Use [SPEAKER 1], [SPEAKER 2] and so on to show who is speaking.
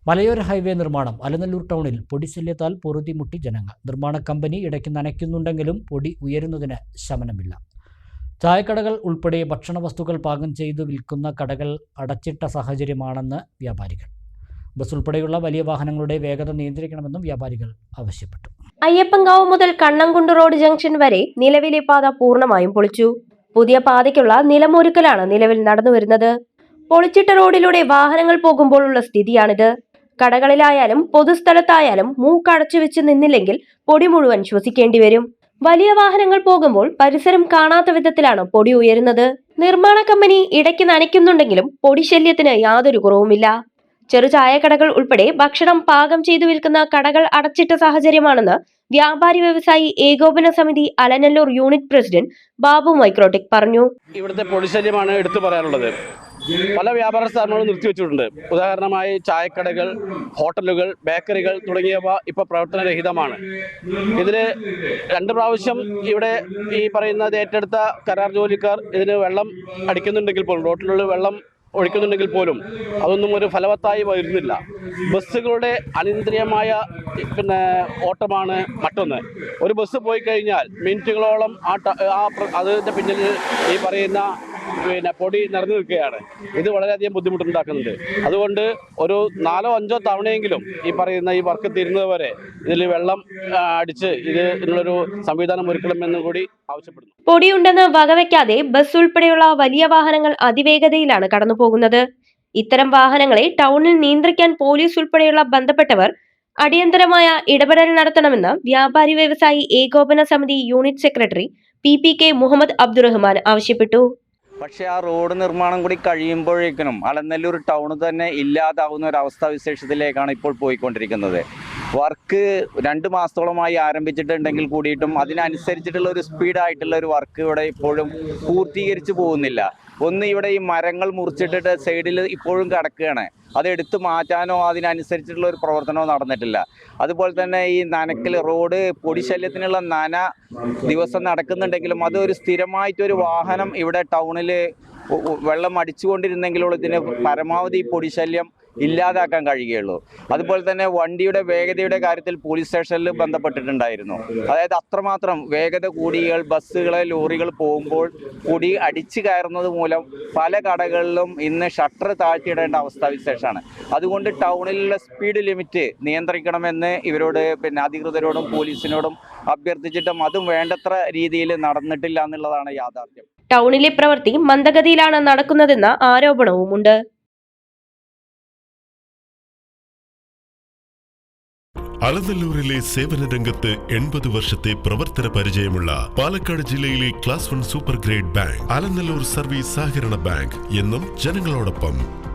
[SPEAKER 1] മലയോര ഹൈവേ നിർമ്മാണം അലനല്ലൂർ ടൗണിൽ പൊടിശല്യത്താൽ പൊറുതിമുട്ടി ജനങ്ങൾ. നിർമ്മാണ കമ്പനി ഇടയ്ക്ക് നനയ്ക്കുന്നുണ്ടെങ്കിലും പൊടി ഉയരുന്നതിന് ശമനമില്ല. ചായക്കടകൾ ഉൾപ്പെടെ ഭക്ഷണ വസ്തുക്കൾ പാകം ചെയ്തു വിൽക്കുന്ന കടകൾ അടച്ചിട്ട സാഹചര്യമാണെന്ന് വ്യാപാരികൾ. ബസ് ഉൾപ്പെടെയുള്ള വലിയ വാഹനങ്ങളുടെ വേഗത നിയന്ത്രിക്കണമെന്നും വ്യാപാരികൾ ആവശ്യപ്പെട്ടു.
[SPEAKER 2] അയ്യപ്പൻകാവ് മുതൽ കണ്ണംകുണ്ട് റോഡ് ജംഗ്ഷൻ വരെ നിലവിലെ പാത പൂർണ്ണമായും പൊളിച്ചു. പുതിയ പാതയ്ക്കുള്ള നിലമൊരുക്കലാണ് നിലവിൽ നടന്നുവരുന്നത്. പൊളിച്ചിട്ട റോഡിലൂടെ വാഹനങ്ങൾ പോകുമ്പോഴുള്ള സ്ഥിതിയാണിത്. കടകളിലായാലും പൊതുസ്ഥലത്തായാലും മൂക്കടച്ചു വെച്ച് നിന്നില്ലെങ്കിൽ പൊടി മുഴുവൻ ശ്വസിക്കേണ്ടി വരും. വലിയ വാഹനങ്ങൾ പോകുമ്പോൾ പരിസരം കാണാത്ത വിധത്തിലാണ് പൊടി ഉയരുന്നത്. നിർമ്മാണ കമ്പനി ഇടയ്ക്ക് നനയ്ക്കുന്നുണ്ടെങ്കിലും പൊടി ശല്യത്തിന് യാതൊരു കുറവുമില്ല. ചെറു ചായക്കടകൾ ഉൾപ്പെടെ ഭക്ഷണം പാകം ചെയ്തു വിൽക്കുന്ന കടകൾ അടച്ചിട്ട സാഹചര്യമാണെന്ന് വ്യാപാരി വ്യവസായി ഏകോപന സമിതി Alanallur unit president Babu MicroTech പറഞ്ഞു.
[SPEAKER 3] ഇവിടുത്തെ പൊടിശല്യമാണ് എടുത്തു പറയാനുള്ളത്. പല വ്യാപാര സ്ഥാപനങ്ങളും നിർത്തിവെച്ചിട്ടുണ്ട്. ഉദാഹരണമായി ചായക്കടകൾ, ഹോട്ടലുകൾ, ബേക്കറികൾ തുടങ്ങിയവ ഇപ്പോൾ പ്രവർത്തനരഹിതമാണ്. ഇതിൽ 2 പ്രാവശ്യം ഇവിടെ ഈ പറയുന്നത് ഏറ്റെടുത്ത കരാർ ജോലിക്കാർ ഇതിന് വെള്ളം അടിക്കുന്നുണ്ടെങ്കിൽ പോലും, റോട്ടിലുള്ള വെള്ളം ഒഴിക്കുന്നുണ്ടെങ്കിൽ പോലും അതൊന്നും ഒരു ഫലവത്തായി വരുന്നില്ല. ബസ്സുകളുടെ അനിയന്ത്രിതമായ ഓട്ടമാണ് മറ്റൊന്ന്. ഒരു ബസ് പോയി കഴിഞ്ഞാൽ മിനിറ്റുകളോളം അതിൻ്റെ പിന്നിൽ ഈ പറയുന്ന പൊടി നിറഞ്ഞു നിൽക്കുകയാണ്. ഇത് വളരെയധികം ബുദ്ധിമുട്ടുണ്ടാക്കുന്നുണ്ട്. അതുകൊണ്ട് ഒരു 4-5 തവണയെങ്കിലും ഈ പറയുന്ന ഈ വർക്ക് തീരുന്നത് വരെ ഇതിൽ വെള്ളം അടിച്ച് ഇതിനുള്ളൊരു സംവിധാനം ഒരുക്കണമെന്നും കൂടി ആവശ്യപ്പെടുന്നു.
[SPEAKER 2] പൊടിയുണ്ടെന്ന് വകവയ്ക്കാതെ ബസ് ഉൾപ്പെടെയുള്ള വലിയ വാഹനങ്ങൾ അതിവേഗതയിലാണ് കടന്നു പോകുന്നത്. ഇത്തരം വാഹനങ്ങളെ ടൗണിൽ നിയന്ത്രിക്കാൻ പോലീസ് ഉൾപ്പെടെയുള്ള ബന്ധപ്പെട്ടവർ അടിയന്തരമായ ഇടപെടൽ നടത്തണമെന്ന് വ്യാപാരി വ്യവസായി ഏകോപന സമിതി unit secretary PPK Muhammad Abdurahman ആവശ്യപ്പെട്ടു.
[SPEAKER 4] പക്ഷേ ആ റോഡ് നിർമ്മാണം കൂടി കഴിയുമ്പോഴേക്കും അലനല്ലൂർ ടൗൺ തന്നെ ഇല്ലാതാവുന്ന ഒരു അവസ്ഥാവിശേഷത്തിലേക്കാണ് ഇപ്പോൾ പോയിക്കൊണ്ടിരിക്കുന്നത്. വർക്ക് 2 മാസത്തോളമായി ആരംഭിച്ചിട്ടുണ്ടെങ്കിൽ കൂടിയിട്ടും അതിനനുസരിച്ചിട്ടുള്ള ഒരു സ്പീഡായിട്ടുള്ള ഒരു വർക്ക് ഇവിടെ ഇപ്പോഴും പൂർത്തീകരിച്ചു പോകുന്നില്ല. ഒന്ന്, ഇവിടെ ഈ മരങ്ങൾ മുറിച്ചിട്ടിട്ട് സൈഡിൽ ഇപ്പോഴും കിടക്കുകയാണ്. അത് എടുത്തു മാറ്റാനോ അതിനനുസരിച്ചിട്ടുള്ള ഒരു പ്രവർത്തനമോ നടന്നിട്ടില്ല. അതുപോലെ തന്നെ ഈ നനക്കൽ റോഡ് പൊടിശല്യത്തിനുള്ള നന ദിവസം നടക്കുന്നുണ്ടെങ്കിലും അതൊരു സ്ഥിരമായിട്ടൊരു വാഹനം ഇവിടെ ടൗണിൽ വെള്ളം അടിച്ചുകൊണ്ടിരുന്നെങ്കിലുള്ള ഇതിന് പരമാവധി പൊടിശല്യം ഇല്ലാതാക്കാൻ കഴിയുകയുള്ളൂ. അതുപോലെ തന്നെ വണ്ടിയുടെ വേഗതയുടെ കാര്യത്തിൽ പോലീസ് സ്റ്റേഷനിൽ ബന്ധപ്പെട്ടിട്ടുണ്ടായിരുന്നു. അതായത് അത്രമാത്രം വേഗത കൂടിയ ബസ്സുകൾ, ലോറികൾ പോകുമ്പോൾ പൊടി അടിച്ചു കയറുന്നത് മൂലം പല കടകളിലും ഇന്ന് ഷട്ടർ താഴ്ത്തിയിടേണ്ട അവസ്ഥാവിശേഷമാണ്. അതുകൊണ്ട് ടൗണിലുള്ള സ്പീഡ് ലിമിറ്റ് നിയന്ത്രിക്കണമെന്ന് ഇവരോട് അധികൃതരോടും പോലീസിനോടും അഭ്യർത്ഥിച്ചിട്ടും അതും വേണ്ടത്ര രീതിയിൽ നടന്നിട്ടില്ല എന്നുള്ളതാണ് യാഥാർത്ഥ്യം.
[SPEAKER 2] ടൗണിലെ പ്രവൃത്തി മന്ദഗതിയിലാണ് നടക്കുന്നതെന്ന ആരോപണവുമുണ്ട്.
[SPEAKER 5] അലനല്ലൂരിലെ സേവന രംഗത്ത് 80 വർഷത്തെ പ്രവർത്തന പരിചയമുള്ള പാലക്കാട് ജില്ലയിലെ class 1 super grade bank Alanallur service സഹകരണ ബാങ്ക് എന്നും ജനങ്ങളോടൊപ്പം.